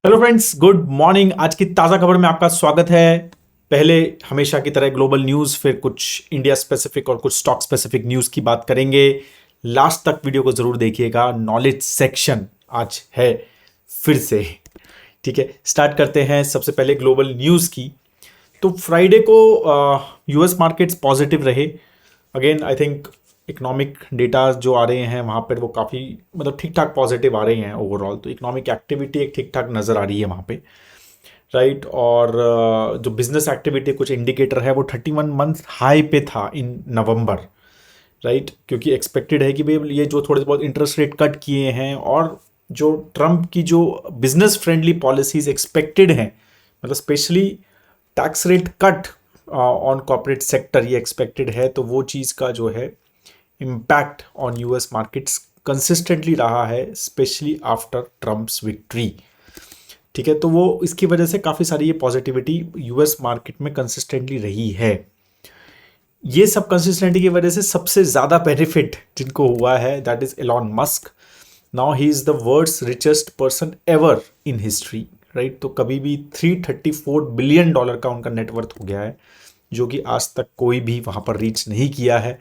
Hello friends, good morning. आज की ताज़ा खबर में आपका स्वागत है। पहले हमेशा की तरह ग्लोबल न्यूज़, फिर कुछ इंडिया स्पेसिफिक और कुछ स्टॉक स्पेसिफिक न्यूज़ की बात करेंगे। लास्ट तक वीडियो को ज़रूर देखिएगा। नॉलेज सेक्शन आज है फिर से। ठीक है, स्टार्ट करते हैं सबसे पहले ग्लोबल न्यूज़ की। तो फ्राइडे को यूएस मार्केट्स पॉजिटिव रहे। Again I think economic data जो आ रहे हैं वहाँ पर वो काफ़ी मतलब ठीक ठाक पॉजिटिव आ रहे हैं ओवरऑल। तो इकोनॉमिक एक्टिविटी एक ठीक ठाक नज़र आ रही है वहाँ पे, राइट। और जो बिजनेस एक्टिविटी कुछ इंडिकेटर है वो 31 मंथ हाई पे था इन नवंबर, राइट। क्योंकि एक्सपेक्टेड है कि भाई ये जो थोड़े बहुत इंटरेस्ट रेट कट किए हैं और जो ट्रम्प की जो बिजनेस फ्रेंडली पॉलिसीज एक्सपेक्टेड हैं, मतलब specially tax rate cut on corporate sector, ये एक्सपेक्टेड है। तो वो चीज़ का जो है impact on US markets consistently रहा है, स्पेशली आफ्टर ट्रम्प्स विक्ट्री। ठीक है, तो वो इसकी वजह से काफ़ी सारी ये पॉजिटिविटी यूएस मार्केट में कंसिस्टेंटली रही है। ये सब कंसिस्टेंटी की वजह से सबसे ज़्यादा बेनिफिट जिनको हुआ है that is Elon Musk. Now he is the world's richest person ever in history, right. तो कभी भी $334 बिलियन का उनका नेटवर्थ हो गया है, जो कि आज तक कोई भी वहाँ पर रीच नहीं किया है,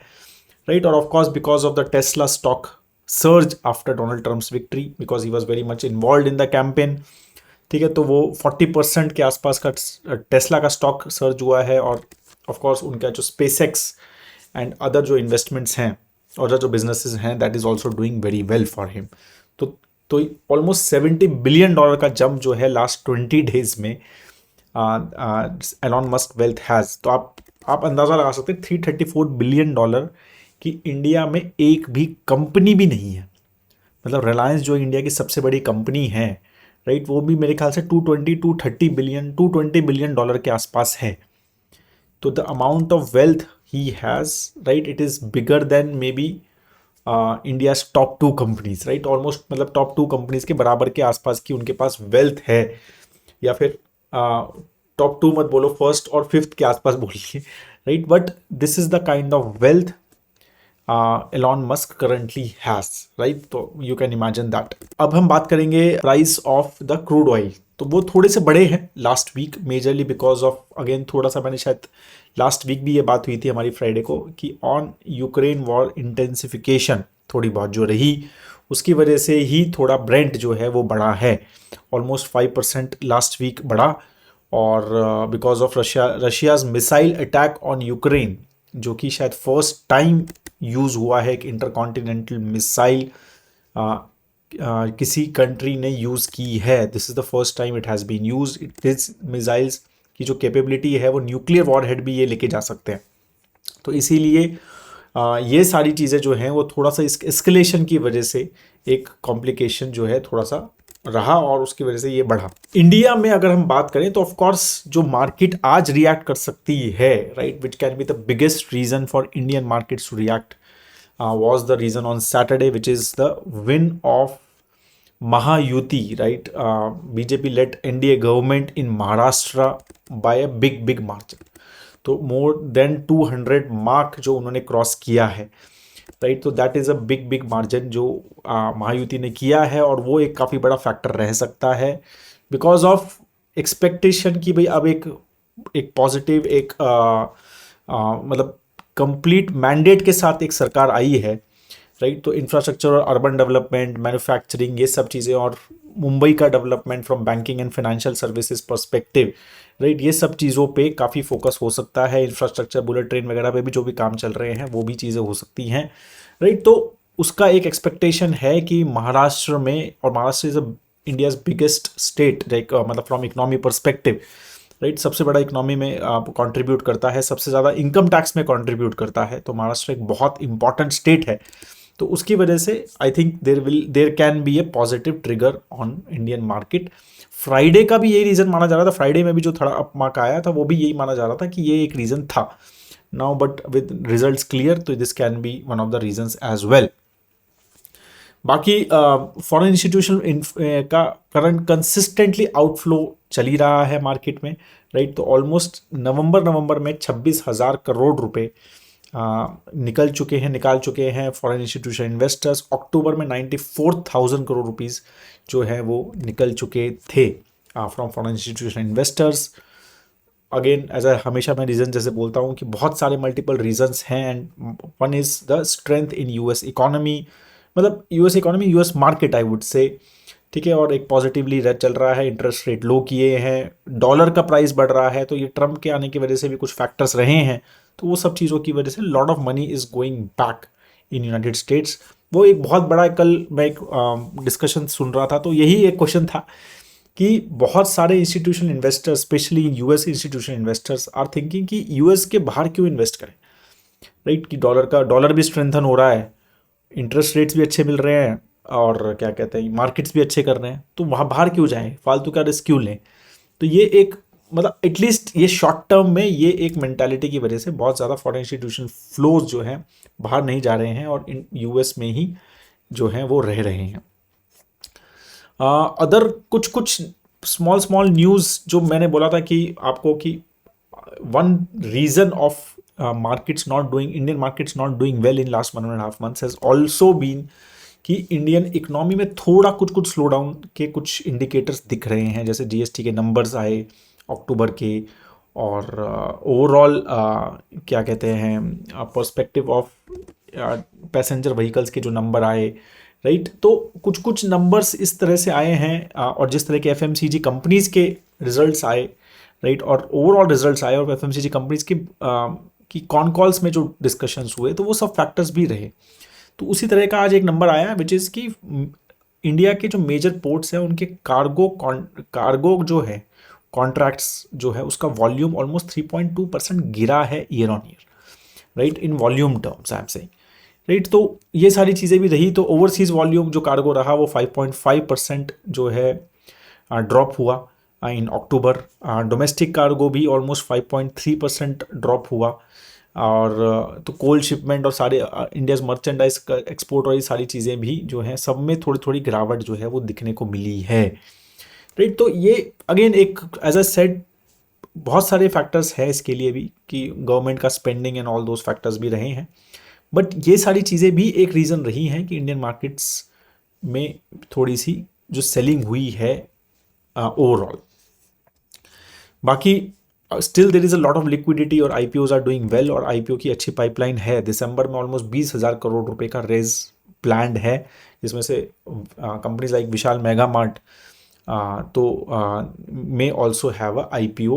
राइट। और of course because of the Tesla stock surge after Donald Trump's victory, because he was very much involve in the campaign. ठीक है, तो वो 40% के आसपास का टेस्ला का स्टॉक सर्ज हुआ है। और ऑफ कोर्स उनका जो स्पेसएक्स एंड अदर जो इन्वेस्टमेंट्स हैं और जो बिजनेसेस हैं that is also doing very well for him. तो ऑलमोस्ट $70 बिलियन का जंप जो है लास्ट 20 डेज में एलॉन मस्क वेल्थ हैज़। तो आप अंदाज़ा लगा सकते हैं $334 बिलियन की इंडिया में एक भी कंपनी भी नहीं है। मतलब रिलायंस जो इंडिया की सबसे बड़ी कंपनी है, राइट, वो भी मेरे ख्याल से 220 बिलियन के आसपास है। तो the amount of wealth he has, right, it is bigger than may be India top 2 companies, right. Almost मतलब टॉप 2 कंपनीज के बराबर के आसपास की उनके पास वेल्थ है। या फिर टॉप 2 मत बोलो, फर्स्ट और फिफ्थ के आसपास बोलिए, right. But this is the kind of wealth Elon Musk currently has, right. तो यू कैन इमेजिन दैट। अब हम बात करेंगे price of the crude oil. तो वो थोड़े से बड़े हैं last week, majorly because of again थोड़ा सा मैंने शायद लास्ट वीक भी ये बात हुई थी हमारी फ्राइडे को कि ऑन यूक्रेन वॉर इंटेंसिफिकेशन थोड़ी बहुत जो रही, उसकी वजह से ही थोड़ा ब्रेंट जो है वो बढ़ा है। ऑलमोस्ट 5% लास्ट वीक बढ़ा। और because of Russia's missile attack on Ukraine, जो कि शायद फर्स्ट टाइम यूज़ हुआ है, एक इंटरकॉन्टिनेंटल मिसाइल किसी कंट्री ने यूज़ की है। This is the first time it has been use. This missiles की जो कैपेबिलिटी है वो न्यूक्लियर वॉरहेड भी ये लेके जा सकते हैं। तो इसीलिए ये सारी चीज़ें जो हैं वो थोड़ा सा इस एस्केलेशन की वजह से एक कॉम्प्लिकेशन जो है थोड़ा सा रहा और उसकी वजह से ये बढ़ा। इंडिया में अगर हम बात करें तो ऑफ कोर्स जो मार्केट आज रिएक्ट कर सकती है, right, which can be the biggest reason for Indian markets to react was the reason on Saturday, which is the win of Mahayuti, right? BJP led NDA government in Maharashtra by a big margin. तो more than 200 mark जो उन्होंने cross किया है, right. तो that is a big margin जो महायुति ने किया है। और वो एक काफ़ी बड़ा फैक्टर रह सकता है बिकॉज ऑफ एक्सपेक्टेशन की भाई अब एक पॉजिटिव एक मतलब कंप्लीट मैंडेट के साथ एक सरकार आई है, राइट। तो इंफ्रास्ट्रक्चर और अर्बन डेवलपमेंट, मैन्युफैक्चरिंग, ये सब चीज़ें, और मुंबई का development from banking and financial services perspective, right, ये सब चीज़ों पे काफ़ी फोकस हो सकता है। इंफ्रास्ट्रक्चर, बुलेट ट्रेन वगैरह पे भी जो भी काम चल रहे हैं वो भी चीज़ें हो सकती हैं, राइट। तो उसका एक एक्सपेक्टेशन है कि महाराष्ट्र में, और Maharashtra is India's biggest state, like मतलब फ्रॉम इकोनॉमी परस्पेक्टिव, राइट, सबसे बड़ा इकोनॉमी में कंट्रीब्यूट करता है, सबसे ज़्यादा इनकम टैक्स में कंट्रीब्यूट करता है। तो महाराष्ट्र एक बहुत इंपॉर्टेंट स्टेट है। तो उसकी वजह से I think there can be A positive trigger on Indian market. Friday का भी यही रीज़न माना जा रहा था। फ्राइडे में भी जो थोड़ा अपमार्क आया था वो भी यही माना जा रहा था कि ये एक रीज़न था। Now but with results clear, तो this can be one of the reasons as well. बाकी फॉरेन इंस्टीट्यूशन का करंट कंसिस्टेंटली आउटफ्लो चल ही रहा है मार्केट में, राइट। तो ऑलमोस्ट नवंबर में 26,000 करोड़ रुपए निकाल चुके हैं फॉरेन इंस्टीट्यूशन इन्वेस्टर्स। अक्टूबर में 94,000 करोड़ रुपीस जो है वो निकल चुके थे। From foreign institution investors. Again as a हमेशा मैं रीज़न जैसे बोलता हूँ कि बहुत सारे मल्टीपल रीजंस हैं, and one is the strength in US economy, मतलब US economy, US market I would say, ठीक है। और एक पॉजिटिवली रेट चल रहा है, इंटरेस्ट रेट लो किए हैं, डॉलर का प्राइस बढ़ रहा है, तो ये ट्रम्प के आने की वजह से भी कुछ फैक्टर्स रहे हैं, तो वो सब चीज़ों की वजह से lot of money is going back in United states. वो एक बहुत बड़ा, कल मैं एक डिस्कशन सुन रहा था, तो यही एक क्वेश्चन था कि बहुत सारे institutional investors, specially US institutional investors are thinking कि यूएस के बाहर क्यों इन्वेस्ट करें, राइट। कि डॉलर भी स्ट्रेंथन हो रहा है, इंटरेस्ट रेट्स भी अच्छे मिल रहे हैं, और क्या कहते हैं, मार्केट्स भी अच्छे कर रहे हैं, तो वहाँ बाहर क्यों जाएं, फालतू का रिस्क क्यों लें। तो ये एक, मतलब एटलीस्ट ये शॉर्ट टर्म में ये एक मेंटालिटी की वजह से बहुत ज़्यादा फॉरेन इंस्टीट्यूशन फ्लोज जो हैं बाहर नहीं जा रहे हैं, और इन यूएस में ही जो हैं वो रह रहे हैं। अदर कुछ स्मॉल न्यूज़ जो मैंने बोला था कि आपको, कि one reason of markets not doing, Indian markets not doing well in last 1.5 months has also been कि इंडियन इकोनॉमी में थोड़ा कुछ स्लो डाउन के कुछ इंडिकेटर्स दिख रहे हैं, जैसे जीएसटी के नंबर्स आए अक्टूबर के, और ओवरऑल क्या कहते हैं, पर्सपेक्टिव ऑफ पैसेंजर व्हीकल्स के जो नंबर आए, राइट। तो कुछ नंबर्स इस तरह से आए हैं, और जिस तरह के एफएमसीजी कंपनीज़ के रिजल्ट्स आए, राइट, और ओवरऑल रिजल्ट्स आए, और एफएमसीजी कंपनीज़ की कॉन कॉल्स में जो डिस्कशंस हुए, तो वो सब फैक्टर्स भी रहे। तो उसी तरह का आज एक नंबर आया विच इज़ कि इंडिया के जो मेजर पोर्ट्स हैं उनके कार्गो जो है, कॉन्ट्रैक्ट्स जो है, उसका वॉल्यूम ऑलमोस्ट 3.2% गिरा है year on year, right, in volume terms I am saying, right. तो ये सारी चीज़ें भी रही। तो ओवरसीज़ वॉल्यूम जो कार्गो रहा वो 5.5% जो है ड्रॉप हुआ इन अक्टूबर। डोमेस्टिक कार्गो भी ऑलमोस्ट 5.3% ड्रॉप हुआ, और तो कोल्ड शिपमेंट और सारे इंडियाज़ मर्चेंडाइज का एक्सपोर्ट और ये सारी चीज़ें भी जो हैं सब में थोड़ी थोड़ी गिरावट जो है वो दिखने को मिली है, राइट। तो ये अगेन एक, एज अ सेड, बहुत सारे फैक्टर्स हैं इसके लिए भी, कि गवर्नमेंट का spending and all those factors भी रहे हैं, बट ये सारी चीज़ें भी एक रीज़न रही हैं कि इंडियन मार्केट्स में थोड़ी सी जो सेलिंग हुई है ओवरऑल। बाकी still there is a lot of liquidity, और आईपीओज आर डूइंग वेल, और आईपीओ की अच्छी पाइपलाइन है। दिसंबर में ऑलमोस्ट 20,000 करोड़ रुपए का रेज प्लान्ड है, जिसमें से companies like Vishal mega mart may also have a IPO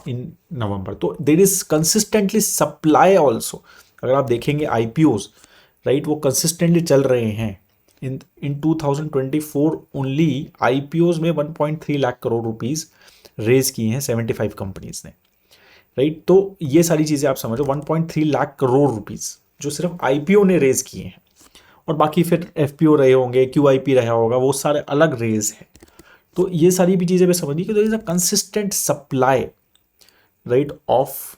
in November. तो there is consistently supply also. अगर आप देखेंगे IPOs, राइट, वो कंसिस्टेंटली चल रहे हैं। इन 2024 ओनली IPOs में 1.3 लाख करोड़ रुपीज़ रेज किए हैं 75 कंपनीज ने, राइट। तो ये सारी चीज़ें आप समझो, 1.3 लाख करोड़ रुपीज़ जो सिर्फ IPO ने रेज किए हैं, और बाकी फिर FPO रहे होंगे, QIP रहा होगा, वो सारे अलग रेज हैं। तो ये सारी भी चीज़ें मैं समझिए कि there is a consistent supply, right, of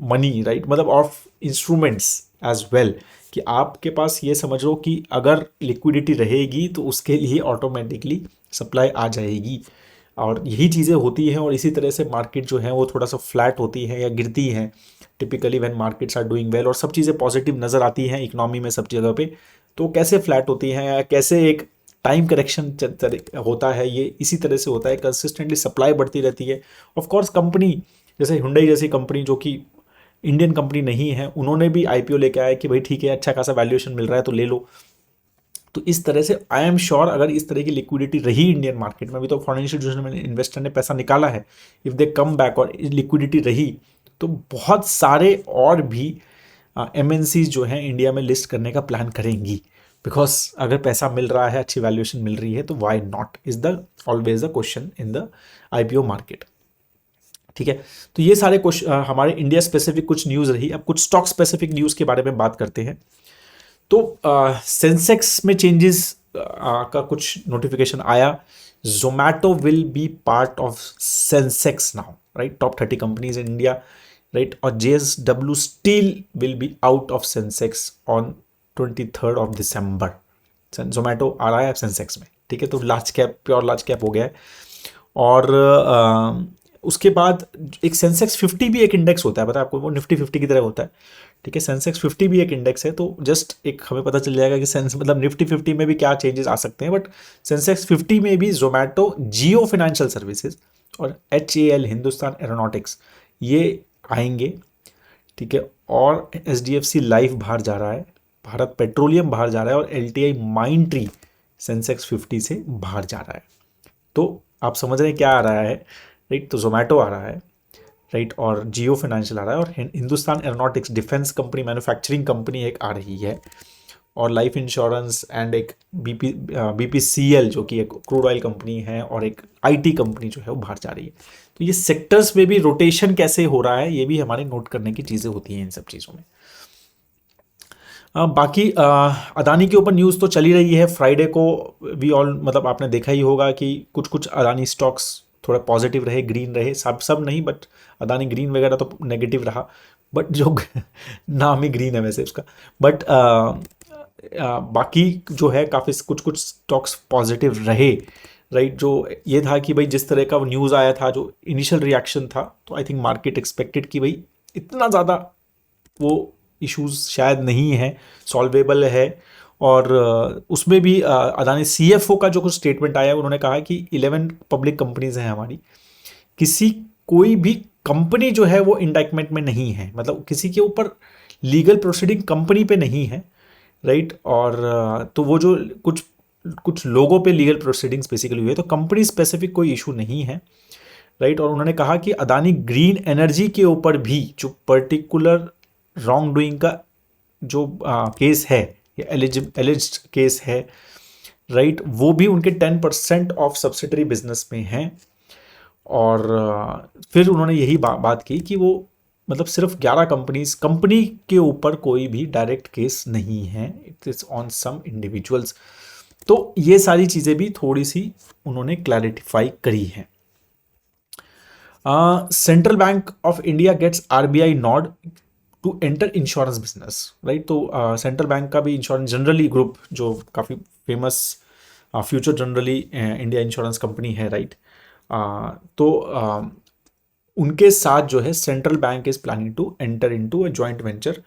money, right, मतलब ऑफ इंस्ट्रूमेंट्स एज वेल, कि आपके पास ये समझ लो कि अगर लिक्विडिटी रहेगी तो उसके लिए ऑटोमेटिकली सप्लाई आ जाएगी, और यही चीज़ें होती हैं। और इसी तरह से मार्केट जो है वो थोड़ा सा फ्लैट होती है या गिरती हैं typically when markets are doing well, और सब चीज़ें पॉजिटिव नज़र आती हैं इकोनॉमी में सब जगह पे, तो कैसे फ्लैट होती हैं या कैसे एक टाइम करेक्शन होता है, ये इसी तरह से होता है। कंसिस्टेंटली सप्लाई बढ़ती रहती है। ऑफ कोर्स कंपनी जैसे हुंडई जैसी कंपनी जो कि इंडियन कंपनी नहीं है, उन्होंने भी आईपीओ लेके आया कि भाई ठीक है, अच्छा खासा वैल्यूएशन मिल रहा है तो ले लो। तो इस तरह से आई एम श्योर अगर इस तरह की लिक्विडिटी रही इंडियन मार्केट में, अभी तो फॉरेन इंस्टीट्यूशनल इन्वेस्टर ने पैसा निकाला है, इफ़ दे कम बैक और लिक्विडिटी रही, तो बहुत सारे और भी एमएनसीज जो हैं इंडिया में लिस्ट करने का प्लान करेंगी, बिकॉज अगर पैसा मिल रहा है, अच्छी वैल्यूएशन मिल रही है, तो why not is the always the question in the IPO market, ठीक है। तो ये सारे हमारे इंडिया स्पेसिफिक कुछ न्यूज़ रही। अब कुछ स्टॉक स्पेसिफिक न्यूज़ के बारे में बात करते हैं। तो सेंसेक्स में चेंजेस का कुछ नोटिफिकेशन आया। Zomato will be part of Sensex now, right, top 30 companies in India, right, और JSW steel will be out of Sensex on 23rd of December। Zomato आ रहा है सेंसेक्स में, ठीक है। तो large cap, pure large cap हो गया है। और उसके बाद एक सेंसेक्स 50 भी एक इंडेक्स होता है, पता है आपको, वो निफ्टी 50 की तरह होता है, ठीक है। सेंसेक्स 50 भी एक इंडेक्स है, तो जस्ट एक हमें पता चल जाएगा कि सेंस मतलब निफ्टी 50 में भी क्या चेंजेस आ सकते हैं। बट सेंसेक्स 50 में भी जोमेटो, जियो फाइनेंशियल सर्विसेज और HAL हिंदुस्तान एरोनॉटिक्स ये आएंगे, ठीक है। और HDFC लाइफ बाहर जा रहा है, भारत पेट्रोलियम बाहर जा रहा है और LTI माइंड ट्री सेंसेक्स 50 से बाहर जा रहा है। तो आप समझ रहे हैं क्या आ रहा है, राइट। तो जोमेटो आ रहा है, राइट, और जियो फाइनेंशियल आ रहा है, और Hindustan aeronautics defence company, manufacturing company एक आ रही है, और लाइफ इंश्योरेंस एंड एक BPCL जो कि एक क्रूड ऑयल कंपनी है, और एक IT कंपनी जो है वो बाहर जा रही है। तो ये सेक्टर्स में भी रोटेशन कैसे हो रहा है, ये भी हमारे नोट करने की चीज़ें होती हैं इन सब चीज़ों में। बाकी अदानी के ऊपर न्यूज़ तो चली रही है। फ्राइडे को वी ऑल मतलब आपने देखा ही होगा कि कुछ कुछ अदानी स्टॉक्स थोड़ा पॉजिटिव रहे, ग्रीन रहे, सब नहीं, बट अदानी ग्रीन वगैरह तो नेगेटिव रहा, बट जो नाम ही ग्रीन है वैसे उसका। बट बाकी जो है काफ़ी कुछ कुछ स्टॉक्स पॉजिटिव रहे, राइट। जो ये था कि भाई जिस तरह का वो न्यूज़ आया था, जो इनिशियल रिएक्शन था, तो आई थिंक मार्केट एक्सपेक्टेड कि भाई इतना ज़्यादा वो इश्यूज शायद नहीं है, सॉल्वेबल है। और उसमें भी अदानी CFO का जो कुछ स्टेटमेंट आया, उन्होंने कहा कि 11 पब्लिक कंपनीज हैं हमारी, किसी कोई भी कंपनी जो है वो इंडाइटमेंट में नहीं है, मतलब किसी के ऊपर लीगल प्रोसीडिंग कंपनी पे नहीं है, राइट। और तो वो जो कुछ कुछ लोगों पे लीगल प्रोसीडिंग्स बेसिकली हुए, तो कंपनी स्पेसिफिक कोई इशू नहीं है, राइट। और उन्होंने कहा कि अदानी ग्रीन एनर्जी के ऊपर भी जो पर्टिकुलर रॉन्ग डूइंग का जो केस है, या एलिज्ड केस है, राइट, वो भी उनके 10% ऑफ सब्सिडरी बिजनेस में है। और फिर उन्होंने यही बात की कि वो मतलब सिर्फ 11 कंपनी के ऊपर कोई भी डायरेक्ट केस नहीं है, it is on some individuals. तो ये सारी चीज़ें भी थोड़ी सी उन्होंने क्लैरिफाई करी हैं। Central Bank of India gets RBI nod to enter insurance business, right. तो सेंट्रल बैंक का भी इंश्योरेंस जनरली ग्रुप जो काफ़ी famous Future Generali India insurance company है, राइट। तो उनके साथ जो है Central Bank is planning to enter into a joint venture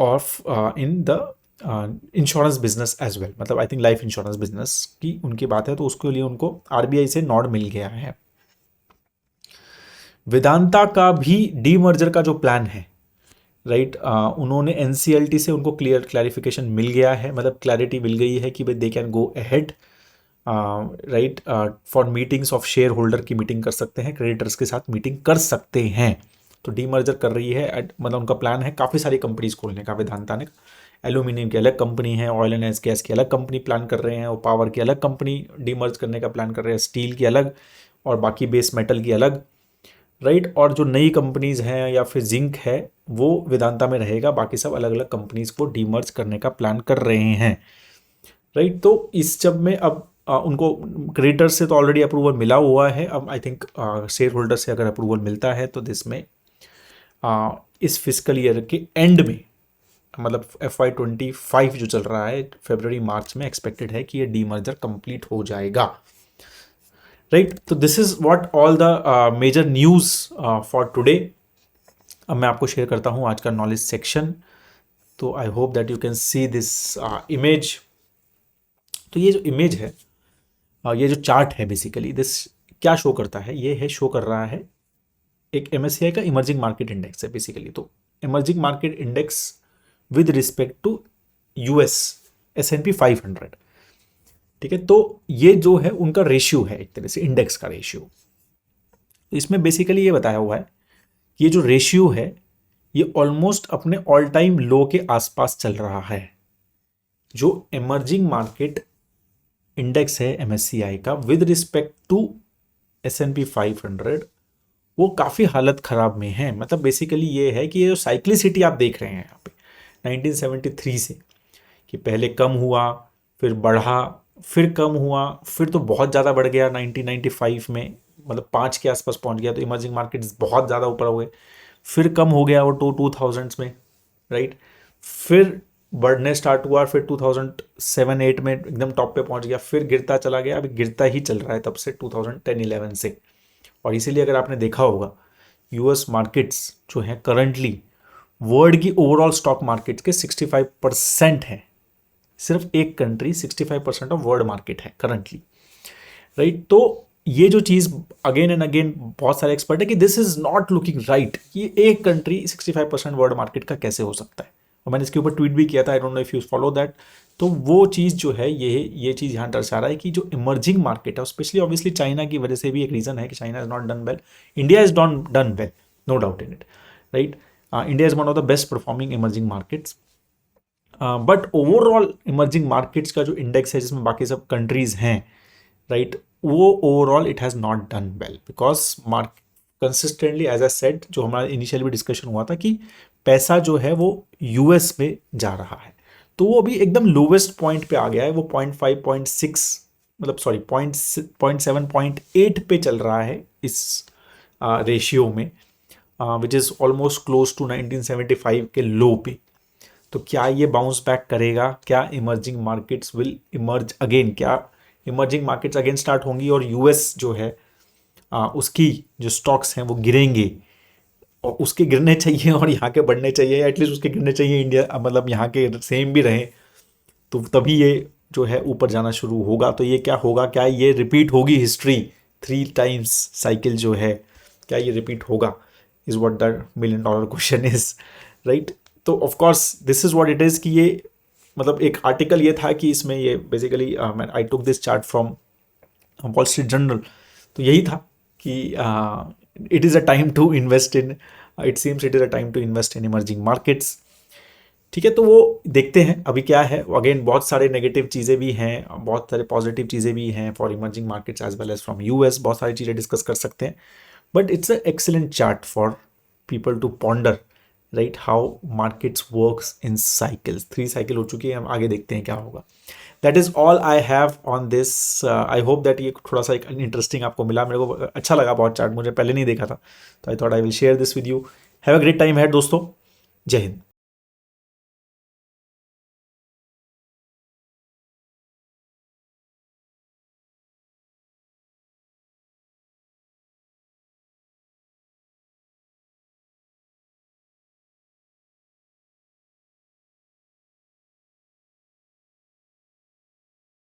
of in the insurance business as well, मतलब I think life insurance business की उनकी बात है। तो उसके लिए उनको RBI से नॉड मिल गया है। वेदांता का भी डीमर्जर का जो प्लान है, राइट, उन्होंने NCLT से उनको क्लैरिफिकेशन मिल गया है, मतलब क्लैरिटी मिल गई है कि भाई they can go ahead, right, for meetings of share holder की मीटिंग कर सकते हैं, क्रेडिटर्स के साथ मीटिंग कर सकते हैं। तो डीमर्जर कर रही है, मतलब उनका प्लान है काफ़ी सारी कंपनीज खोलने का। वेदांता ने एल्यूमिनियम की अलग कंपनी है, ऑयल एंड गैस की अलग कंपनी प्लान कर रहे हैं, और पावर की अलग कंपनी डीमर्ज करने का प्लान कर रहे हैं, स्टील की अलग, और बाकी बेस मेटल की अलग, राइट। और जो नई कंपनीज हैं या फिर जिंक है वो वेदांता में रहेगा, बाकी सब अलग अलग कंपनीज को डीमर्ज करने का प्लान कर रहे हैं, राइट। तो इस जब में अब उनको क्रेडिटर से तो ऑलरेडी अप्रूवल मिला हुआ है, अब आई थिंक शेयर होल्डर से अगर अप्रूवल मिलता है तो दिस में इस फिजिकल ईयर के एंड में, मतलब FY25 जो चल रहा है फरवरी मार्च में, एक्सपेक्टेड है कि ये डीमर्जर कंप्लीट हो जाएगा, राइट। तो this is what all the major news for today. अब मैं आपको शेयर करता हूँ आज का नॉलेज सेक्शन। तो आई hope that you can see this image. तो ये जो इमेज है, ये जो चार्ट है, बेसिकली दिस क्या शो करता है, ये है शो कर रहा है एक MSCI का इमर्जिंग मार्केट इंडेक्स है बेसिकली। तो emerging market index with respect to US S&P 500, ठीक है। तो ये जो है उनका रेशियो है, एक तरह से इंडेक्स का रेशियो। इसमें बेसिकली ये बताया हुआ है, ये जो रेशियो है ये ऑलमोस्ट अपने ऑल टाइम लो के आसपास चल रहा है। जो इमर्जिंग मार्केट इंडेक्स है MSCI का विद रिस्पेक्ट टू S&P 500, वो काफ़ी हालत ख़राब में है। मतलब बेसिकली ये है कि ये जो साइक्लिसिटी आप देख रहे हैं यहाँ पे 1973 से, कि पहले कम हुआ, फिर बढ़ा, फिर कम हुआ, फिर तो बहुत ज़्यादा बढ़ गया 1995 में, मतलब 5 के आसपास पहुँच गया, तो इमर्जिंग मार्केट्स बहुत ज़्यादा ऊपर हो गए, फिर कम हो गया वो 2000s में, राइट, फिर बढ़ने स्टार्ट हुआ, फिर 2007-8 में एकदम टॉप पे पहुंच गया, फिर गिरता चला गया, अभी गिरता ही चल रहा है तब से 2010-11 से। और इसीलिए अगर आपने देखा होगा US मार्केट्स जो हैं करंटली वर्ल्ड की ओवरऑल स्टॉक मार्केट के 65% है। सिर्फ एक कंट्री 65% ऑफ वर्ल्ड मार्केट है करंटली, राइट। तो ये जो चीज़ अगेन एंड अगेन बहुत सारे एक्सपर्ट है कि this is not looking right, कि एक कंट्री 65% वर्ल्ड मार्केट का कैसे हो सकता है। और मैंने इसके ऊपर ट्वीट भी किया था, I don't know if you follow that. तो वो चीज़ जो है, ये चीज़ यहाँ दर्शा रहा है कि जो इमर्जिंग मार्केट है, स्पेशली ऑब्वियसली चाइना की वजह से भी एक रीज़न है कि China is not done well, India is done well, no doubt in it, right. India is one of the best performing emerging markets, but overall emerging markets का जो index है जिसमें बाकी सब कंट्रीज हैं, राइट, वो overall it has not done well because consistently as I said, जो हमारा इनिशियली भी डिस्कशन हुआ था कि पैसा जो है वो यूएस में जा रहा है, तो वो अभी एकदम लोवेस्ट पॉइंट पे आ गया है। वो 0.5 0.6 मतलब सॉरी 0.7 0.8 पे चल रहा है इस रेशियो में, which is almost close to 1975 के लो पे। तो क्या ये बाउंस बैक करेगा? क्या emerging markets will emerge again? क्या इमर्जिंग मार्केट्स अगेन स्टार्ट होंगी और यूएस जो है उसकी जो स्टॉक्स हैं वो गिरेंगे, और उसके गिरने चाहिए और यहाँ के बढ़ने चाहिए, एटलीस्ट उसके गिरने चाहिए, इंडिया मतलब यहाँ के सेम भी रहें, तो तभी ये जो है ऊपर जाना शुरू होगा। तो ये क्या होगा? क्या ये रिपीट होगी हिस्ट्री? 3 टाइम्स साइकिल जो है, क्या ये रिपीट होगा? Is what the $1 million question is, right. तो of course this is what it is कि ये मतलब एक आर्टिकल ये था कि इसमें ये basically I took this chart from Wall Street Journal. तो यही था कि it is a time to invest in, it seems it is a time to invest in emerging markets. ठीक है, तो वो देखते हैं अभी क्या है। अगेन बहुत सारे नेगेटिव चीज़ें भी हैं, बहुत सारे पॉजिटिव चीज़ें भी हैं for emerging markets as well as from US, बहुत सारी चीज़ें डिस्कस कर सकते हैं। But it's a excellent chart for people to ponder, right, how markets works in cycles. 3 cycle हो चुकी है, हम आगे देखते हैं क्या होगा। That is all I have on this. I hope that ये थोड़ा सा एक इंटरेस्टिंग आपको मिला, मेरे को अच्छा लगा बहुत चार्ट, मुझे पहले नहीं देखा था, तो I thought I will share this with you. Have a great time है दोस्तों, जय हिंद।